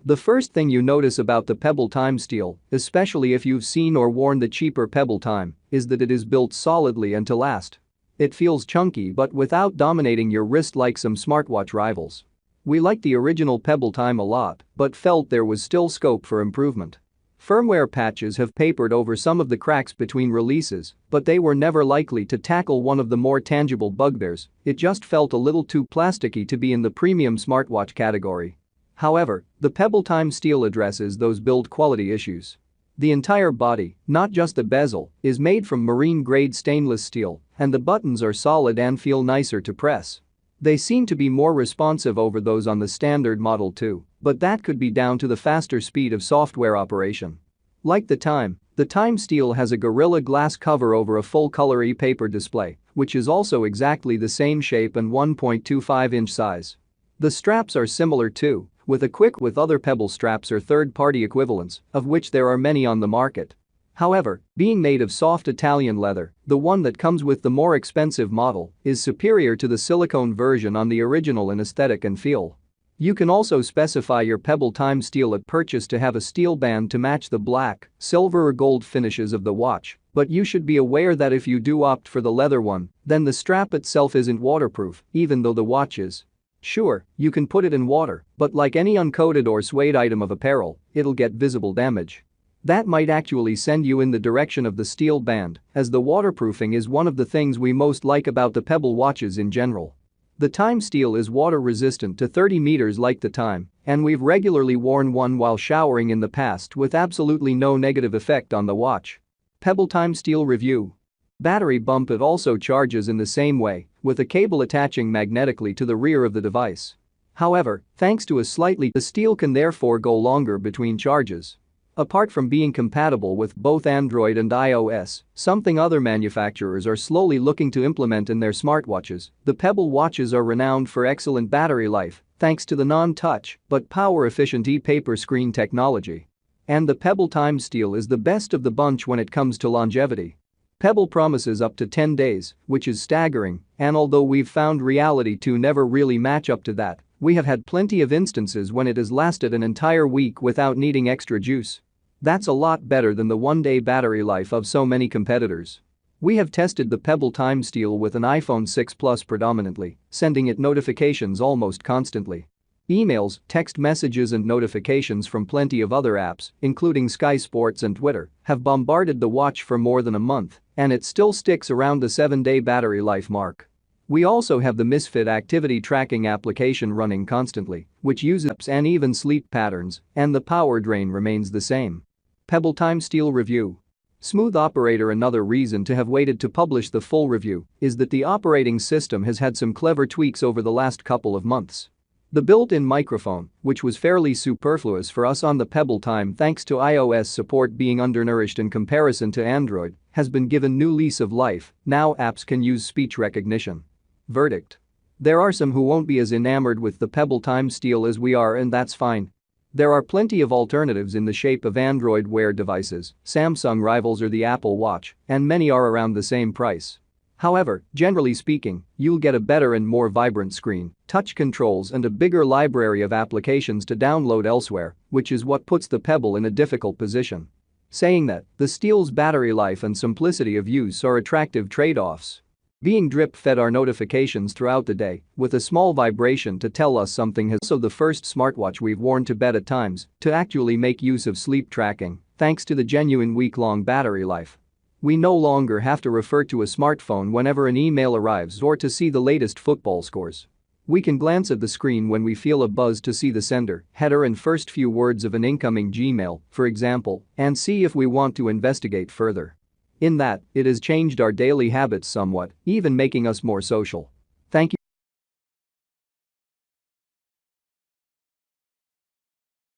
The first thing you notice about the Pebble Time Steel, especially if you've seen or worn the cheaper Pebble Time, is that it is built solidly and to last. It feels chunky but without dominating your wrist like some smartwatch rivals. We liked the original Pebble Time a lot, but felt there was still scope for improvement. Firmware patches have papered over some of the cracks between releases, but they were never likely to tackle one of the more tangible bugbears. It just felt a little too plasticky to be in the premium smartwatch category. However, the Pebble Time Steel addresses those build quality issues. The entire body, not just the bezel, is made from marine-grade stainless steel, and the buttons are solid and feel nicer to press. They seem to be more responsive over those on the standard model too, but that could be down to the faster speed of software operation. Like the Time Steel has a Gorilla Glass cover over a full-color e-paper display, which is also exactly the same shape and 1.25-inch size. The straps are similar too, with other Pebble straps or third-party equivalents, of which there are many on the market. However, being made of soft Italian leather, the one that comes with the more expensive model is superior to the silicone version on the original in aesthetic and feel. You can also specify your Pebble Time Steel at purchase to have a steel band to match the black, silver or gold finishes of the watch, but you should be aware that if you do opt for the leather one, then the strap itself isn't waterproof, even though the watch is. Sure, you can put it in water, but like any uncoated or suede item of apparel, it'll get visible damage. That might actually send you in the direction of the steel band, as the waterproofing is one of the things we most like about the Pebble watches in general. The Time Steel is water resistant to 30 meters like the Time, and we've regularly worn one while showering in the past with absolutely no negative effect on the watch. Pebble Time Steel review. Battery bump. It also charges in the same way, with a cable attaching magnetically to the rear of the device. However, thanks to the steel can therefore go longer between charges. Apart from being compatible with both Android and iOS, something other manufacturers are slowly looking to implement in their smartwatches, the Pebble watches are renowned for excellent battery life thanks to the non-touch but power-efficient e-paper screen technology. And the Pebble Time Steel is the best of the bunch when it comes to longevity. Pebble promises up to 10 days, which is staggering, and although we've found reality to never really match up to that, we have had plenty of instances when it has lasted an entire week without needing extra juice. That's a lot better than the one-day battery life of so many competitors. We have tested the Pebble Time Steel with an iPhone 6 Plus predominantly, sending it notifications almost constantly. Emails, text messages and notifications from plenty of other apps, including Sky Sports and Twitter, have bombarded the watch for more than a month, and it still sticks around the 7-day battery life mark. We also have the Misfit activity tracking application running constantly, which uses apps and even sleep patterns, and the power drain remains the same. Pebble Time Steel review. Smooth operator. Another reason to have waited to publish the full review is that the operating system has had some clever tweaks over the last couple of months. The built-in microphone, which was fairly superfluous for us on the Pebble Time thanks to iOS support being undernourished in comparison to Android, has been given new lease of life. Now apps can use speech recognition. Verdict. There are some who won't be as enamored with the Pebble Time Steel as we are, and that's fine. There are plenty of alternatives in the shape of Android Wear devices, Samsung rivals or the Apple Watch, and many are around the same price. However, generally speaking, you'll get a better and more vibrant screen, touch controls and a bigger library of applications to download elsewhere, which is what puts the Pebble in a difficult position. Saying that, the Steel's battery life and simplicity of use are attractive trade-offs. Being drip-fed our notifications throughout the day, with a small vibration to tell us something has also the first smartwatch we've worn to bed at times to actually make use of sleep tracking, thanks to the genuine week-long battery life. We no longer have to refer to a smartphone whenever an email arrives or to see the latest football scores. We can glance at the screen when we feel a buzz to see the sender, header and first few words of an incoming Gmail, for example, and see if we want to investigate further. In that, it has changed our daily habits somewhat, even making us more social.